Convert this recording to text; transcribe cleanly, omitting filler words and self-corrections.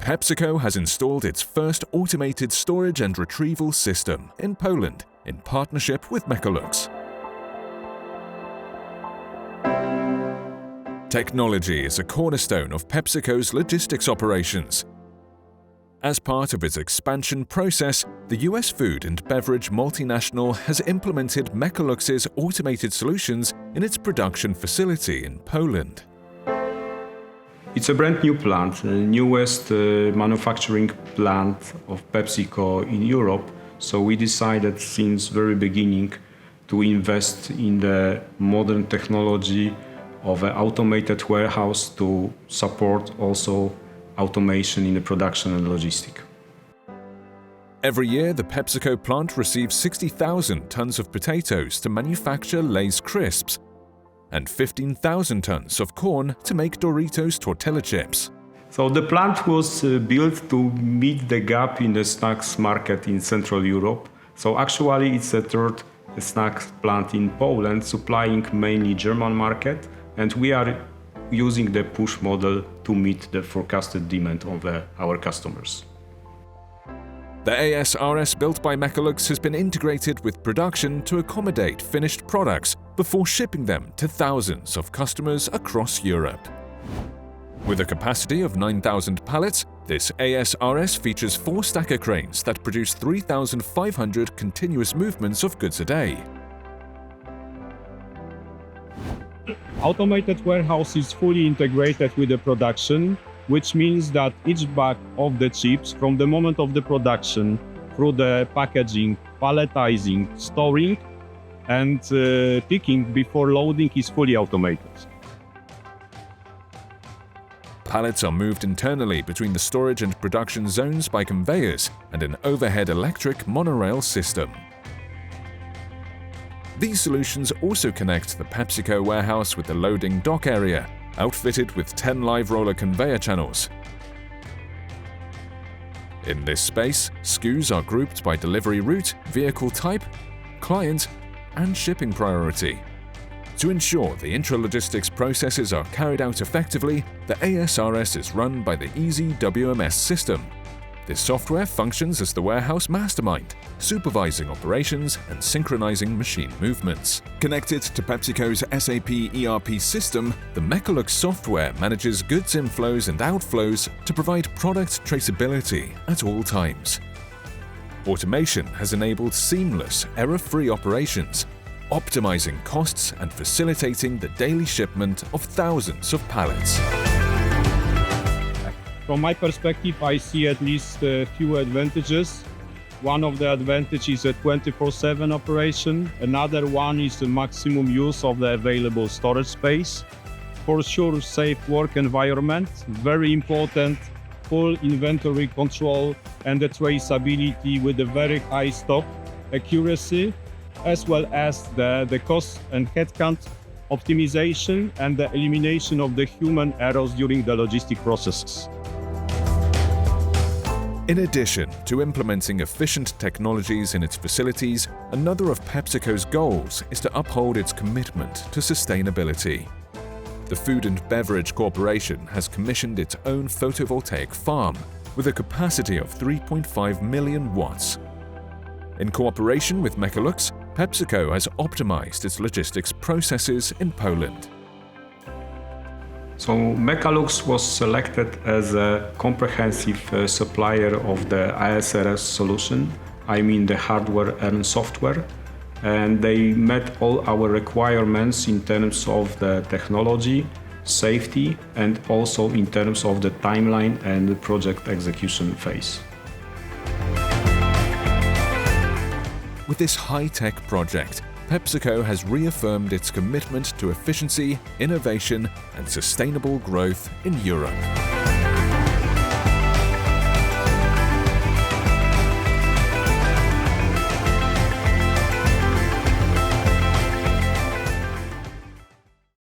PepsiCo has installed its first automated storage and retrieval system in Poland in partnership with Mecalux. Technology is a cornerstone of PepsiCo's logistics operations. As part of its expansion process, the US food and beverage multinational has implemented Mecalux's automated solutions in its production facility in Poland. It's a brand new plant, the newest manufacturing plant of PepsiCo in Europe. So we decided since very beginning to invest in the modern technology of an automated warehouse to support also automation in the production and logistics. Every year, the PepsiCo plant receives 60,000 tons of potatoes to manufacture Lay's crisps and 15,000 tons of corn to make Doritos tortilla chips. So the plant was built to meet the gap in the snacks market in Central Europe. So actually it's a third snacks plant in Poland, supplying mainly German market, and we are using the push model to meet the forecasted demand of our customers. The ASRS built by Mecalux has been integrated with production to accommodate finished products before shipping them to thousands of customers across Europe. With a capacity of 9,000 pallets, this ASRS features 4 stacker cranes that produce 3,500 continuous movements of goods a day. Automated warehouse is fully integrated with the production, which means that each bag of the chips from the moment of the production through the packaging, palletizing, storing and picking before loading is fully automated. Pallets are moved internally between the storage and production zones by conveyors and an overhead electric monorail system. These solutions also connect the PepsiCo warehouse with the loading dock area, outfitted with 10 live roller conveyor channels. In this space, SKUs are grouped by delivery route, vehicle type, client, and shipping priority. To ensure the intralogistics processes are carried out effectively, the ASRS is run by the Easy WMS system. This software functions as the warehouse mastermind, supervising operations and synchronizing machine movements. Connected to PepsiCo's SAP ERP system, the Mecalux software manages goods inflows and outflows to provide product traceability at all times. Automation has enabled seamless, error-free operations, optimizing costs and facilitating the daily shipment of thousands of pallets. From my perspective, I see at least a few advantages. One of the advantages is a 24/7 operation. Another one is the maximum use of the available storage space. For sure, safe work environment, very important, full inventory control and the traceability with a very high stock accuracy, as well as the cost and headcount optimization and the elimination of the human errors during the logistic processes. In addition to implementing efficient technologies in its facilities, another of PepsiCo's goals is to uphold its commitment to sustainability. The Food and Beverage Corporation has commissioned its own photovoltaic farm with a capacity of 3.5 million watts. In cooperation with Mecalux, PepsiCo has optimized its logistics processes in Poland. So Mecalux was selected as a comprehensive supplier of the ASRS solution, I mean the hardware and software, and they met all our requirements in terms of the technology, safety, and also in terms of the timeline and the project execution phase. With this high-tech project, PepsiCo has reaffirmed its commitment to efficiency, innovation, and sustainable growth in Europe.